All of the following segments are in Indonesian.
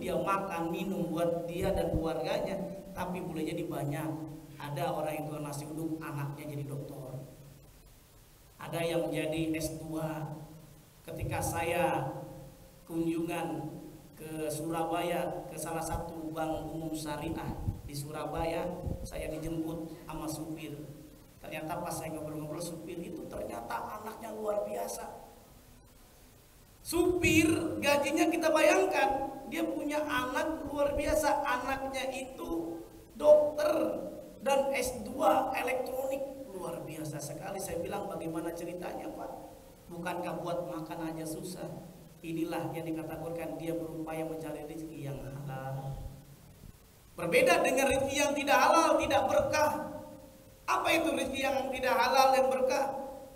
dia makan, minum buat dia dan keluarganya, tapi boleh jadi banyak. Ada orang yang jual nasi uduk, anaknya jadi dokter. Ada yang menjadi S2. Ketika saya kunjungan ke Surabaya, ke salah satu bank umum syariah di Surabaya, saya dijemput sama supir. Ternyata pas saya ngobrol-ngobrol, supir itu ternyata anaknya luar biasa. Supir gajinya kita bayangkan, dia punya anak luar biasa. Anaknya itu dokter dan S2 elektronik, luar biasa sekali. Saya bilang, bagaimana ceritanya Pak? Bukankah buat makan aja susah? Inilah yang dikatakan dia berupaya mencari rezeki yang halal. Berbeda dengan rezeki yang tidak halal, tidak berkah. Apa itu rezeki yang tidak halal yang berkah?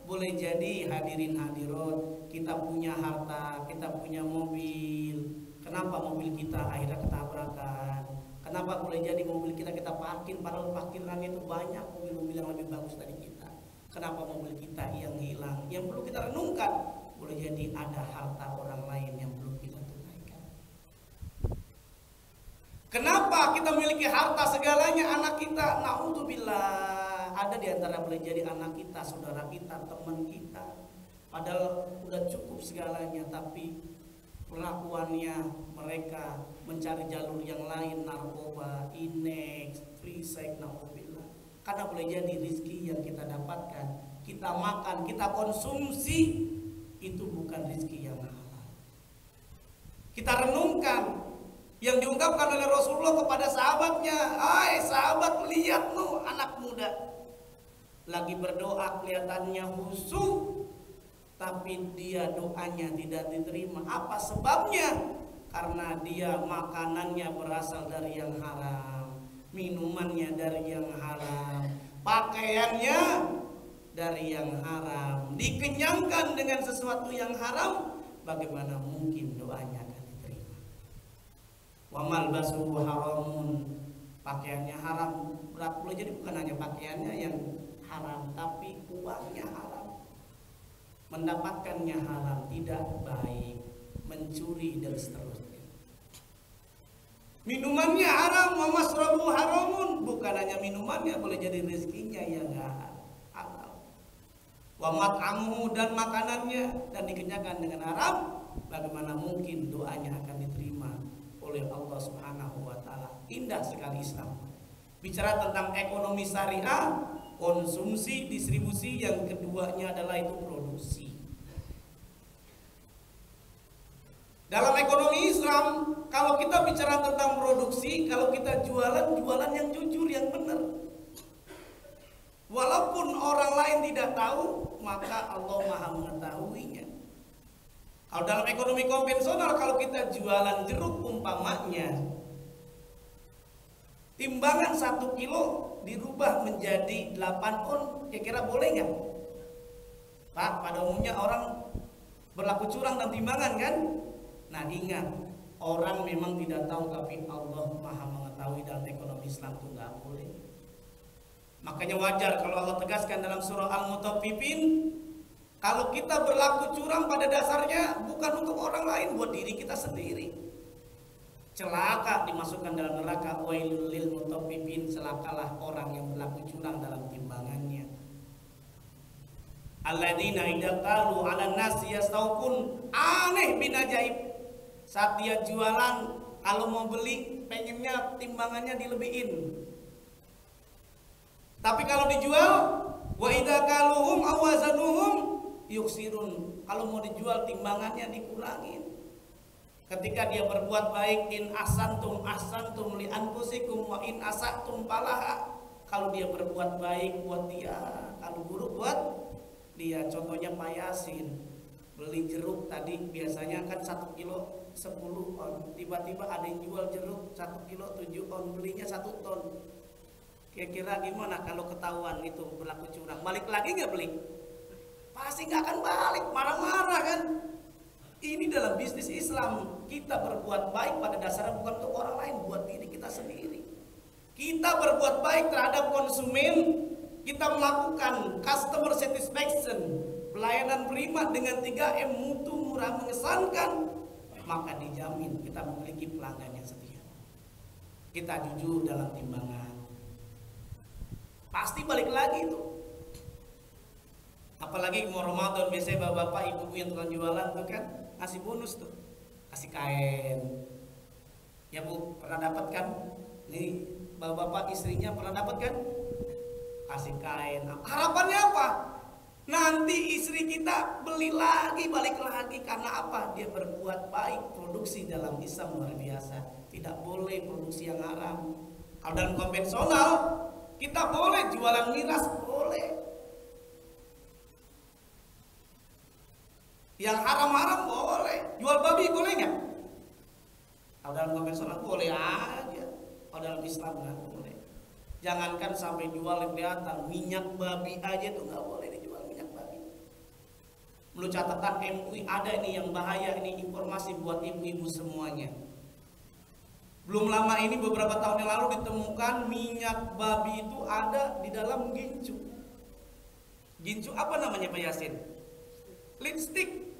Boleh jadi hadirin hadirat, kita punya harta, kita punya mobil. Kenapa mobil kita akhirnya ketabrakan? Kenapa boleh jadi mobil kita parkir, padahal parkirannya itu banyak mobil-mobil yang lebih bagus dari kita? Kenapa mobil kita yang hilang? Yang perlu kita renungkan, boleh jadi ada harta orang lain yang belum kita tunaikan. Kenapa kita memiliki harta segalanya? Anak kita, naudzubillah, ada di antara boleh jadi anak kita, saudara kita, teman kita, padahal udah cukup segalanya, tapi perlakuannya mereka mencari jalur yang lain, narkoba, ineks, free sex, naudzubillah. Karena boleh jadi rezeki yang kita dapatkan, kita makan, kita konsumsi, itu bukan rezeki yang halal. Kita renungkan yang diungkapkan oleh Rasulullah kepada sahabatnya. Hai sahabat, lihat lu anak muda lagi berdoa, kelihatannya khusyuk, tapi dia doanya tidak diterima. Apa sebabnya? Karena dia makanannya berasal dari yang haram, minumannya dari yang haram, pakaiannya dari yang haram, dikenyangkan dengan sesuatu yang haram. Bagaimana mungkin doanya akan diterima? Wa malbasuhu haramun, pakaiannya haram. Berat pula, jadi bukan hanya pakaiannya yang haram, tapi uangnya haram, mendapatkannya haram, tidak baik, mencuri dan seterusnya. Minumannya haram, wa masrabu haramun, bukan hanya minumannya, boleh jadi rezekinya yang halal. Wa mat'amuhu, dan makanannya, dan dikenyangkan dengan haram. Bagaimana mungkin doanya akan diterima oleh Allah Subhanahu wa taala? Indah sekali Islam. Bicara tentang ekonomi syariah, konsumsi, distribusi, yang keduanya adalah itu produksi. Dalam ekonomi Islam, kalau kita bicara tentang produksi, kalau kita jualan yang jujur, yang benar. Walaupun orang lain tidak tahu, maka Allah Maha mengetahuinya. Kalau dalam ekonomi konvensional, kalau kita jualan jeruk umpamanya, timbangan 1 kilo dirubah menjadi 8 on, kira-kira boleh nggak? Pak, pada umumnya orang berlaku curang dan timbangan kan? Nah ingat, orang memang tidak tahu, tapi Allah Maha mengetahui. Dalam ekonomi Islam itu nggak boleh. Makanya wajar kalau Allah tegaskan dalam surah Al-Mutaffifin, kalau kita berlaku curang pada dasarnya bukan untuk orang lain, buat diri kita sendiri. Celaka, dimasukkan dalam neraka. Wailul lil mutaffifin, celakalah orang yang berlaku curang dalam timbangannya. Alladzina idza qalu 'alan nasi yastawfun, aneh bin ajaib. Saat dia jualan, kalau mau beli pengennya timbangannya dilebihin. Tapi kalau dijual, wa idza qaluhum awazanuhum yuksirun, kalau mau dijual timbangannya dikurangin. Ketika dia berbuat baik, in ahsantum ahsantum li anfusikum wa in asatum falaha, kalau dia berbuat baik buat dia, kalau buruk buat dia. Contohnya Pak Yasin beli jeruk tadi, biasanya kan 1 kilo 10 on, tiba-tiba ada yang jual jeruk 1 kilo 7 on, belinya 1 ton. Kira-kira gimana kalau ketahuan itu berlaku curang? Balik lagi nggak beli? Pasti nggak akan balik, marah-marah kan? Ini dalam bisnis Islam, kita berbuat baik pada dasarnya bukan untuk orang lain, buat diri kita sendiri. Kita berbuat baik terhadap konsumen, kita melakukan customer satisfaction, pelayanan prima dengan 3M, mutu, murah, mengesankan, maka dijamin kita memiliki pelanggan yang kita jujur dalam timbangan, pasti balik lagi itu. Apalagi mau Ramadan, biasanya bapak-bapak ibu yang tukang jualan tuh kan ngasih bonus tuh, kasih kain. Ya Bu, pernah dapat kan? Nih bapak-bapak istrinya pernah dapat kan? Kasih kain. Harapannya apa? Nanti istri kita beli lagi, balik lagi. Karena apa? Dia berbuat baik. Produksi dalam Islam luar biasa. Tidak boleh produksi yang haram. Kalau dalam konvensional kita boleh jualan miras, boleh. Yang haram-haram boleh. Jual babi boleh nggak? Kalau dalam konvensional boleh aja. Kalau dalam Islam nggak boleh. Jangankan sampai jual yang kelihatan, minyak babi aja tuh nggak boleh dijual, minyak babi. Menurut catatan MUI ada ini yang bahaya, ini informasi buat ibu-ibu semuanya. Belum lama ini beberapa tahun yang lalu ditemukan minyak babi itu ada di dalam gincu. Gincu apa namanya Pak Yasin? Lipstick.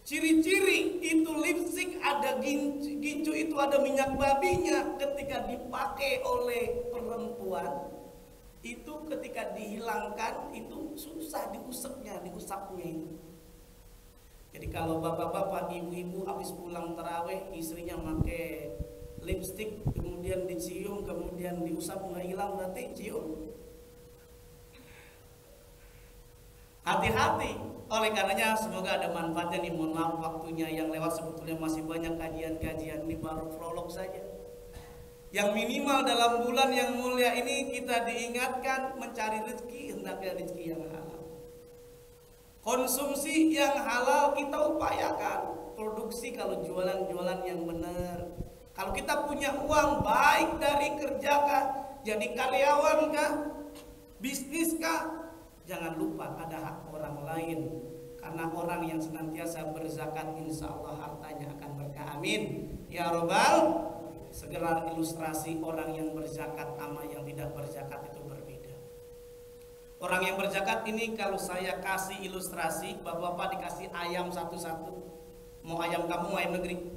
Ciri-ciri itu lipstick ada gincu itu ada minyak babinya. Ketika dipakai oleh perempuan itu, ketika dihilangkan itu susah diusapnya itu. Jadi kalau bapak-bapak, ibu-ibu habis pulang taraweh istrinya pakai lipstick kemudian dicium kemudian diusap nggak hilang, berarti cium. Hati-hati. Oleh karenanya semoga ada manfaatnya nih. Mohon maaf waktunya yang lewat, sebetulnya masih banyak kajian-kajian, ini baru prolog saja. Yang minimal dalam bulan yang mulia ini kita diingatkan mencari rezeki, hendaknya rezeki yang halal. Konsumsi yang halal kita upayakan. Produksi kalau jualan-jualan yang benar. Kalau kita punya uang, baik dari kerja kah, jadi karyawan kah, bisnis kah, jangan lupa ada hak orang lain. Karena orang yang senantiasa berzakat, insya Allah hartanya akan berkah. Amin ya robbal. Segera ilustrasi orang yang berzakat sama yang tidak berzakat itu berbeda. Orang yang berzakat ini kalau saya kasih ilustrasi, bapak-bapak dikasih ayam satu-satu. Mau ayam kampung, ayam negeri?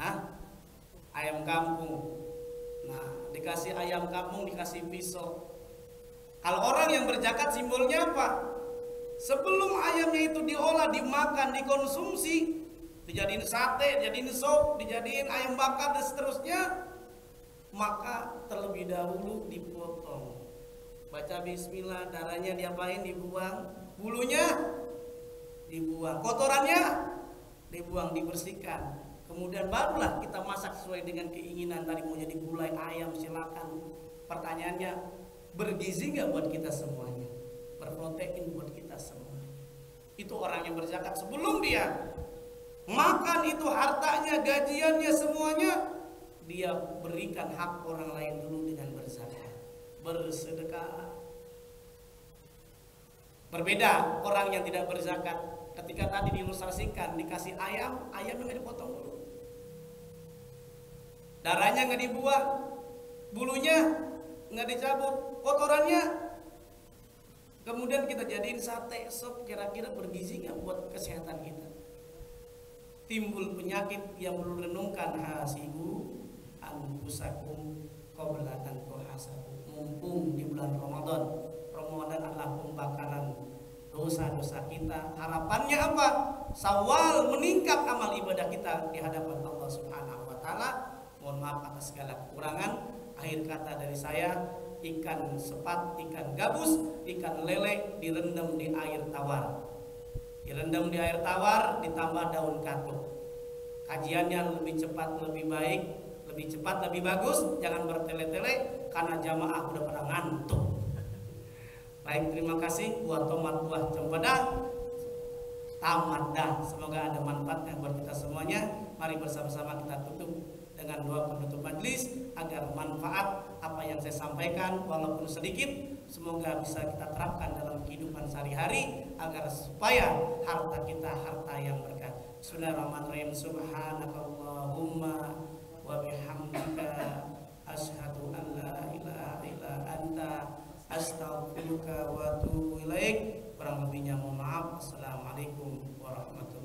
Hah? Ayam kampung. Nah, dikasih ayam kampung, dikasih pisau. Kalau orang yang berzakat simbolnya apa? Sebelum ayamnya itu diolah, dimakan, dikonsumsi, dijadiin sate, dijadiin sop, dijadiin ayam bakar dan seterusnya, maka terlebih dahulu dipotong. Baca bismillah, darahnya diapain? Dibuang, bulunya dibuang, kotorannya dibuang, dibersihkan. Kemudian barulah kita masak sesuai dengan keinginan. Tadi mau jadi gulai ayam silakan. Pertanyaannya, bergizi nggak buat kita semuanya? Berprotein buat kita semuanya. Itu orang yang berzakat. Sebelum dia makan itu hartanya, gajiannya semuanya, dia berikan hak orang lain dulu dengan berzakat, bersedekah. Berbeda orang yang tidak berzakat. Ketika tadi diilustrasikan dikasih ayam, ayamnya nggak dipotong dulu, darahnya nggak dibuang, bulunya nggak dicabut, kotorannya kemudian kita jadiin sate, sop, kira-kira bergizi nggak buat kesehatan kita? Timbul penyakit yang perlu renungkan. Hasibu anfusakum qabla an tuhasabu. Mumpung di bulan Ramadan. Ramadan adalah pembakaran dosa-dosa kita. Harapannya apa? Syawal meningkat amal ibadah kita di hadapan Allah Subhanahu wa taala. Mohon maaf atas segala kekurangan. Akhir kata dari saya, ikan sepat, ikan gabus, ikan lele direndam di air tawar. Direndam di air tawar ditambah daun katuk. Kajiannya lebih cepat, lebih baik, lebih cepat, lebih bagus. Jangan bertele-tele karena jamaah udah pada ngantuk. Baik, terima kasih buat tomat buah cempedak. Tamat dah. Semoga ada manfaatnya buat kita semuanya. Mari bersama-sama kita tutup dengan doa penutup majelis agar manfaat apa yang saya sampaikan walaupun sedikit semoga bisa kita terapkan dalam kehidupan sehari-hari agar supaya harta kita harta yang berkah. Bismillahirrahmanirrahim. Subhanakallahumma wa bihamdika asyhadu an la ilaha illa anta astaghfiruka wa atubu ilaik. Kurang lebihnya mohon maaf. Assalamualaikum warahmatullahi wabarakatuh.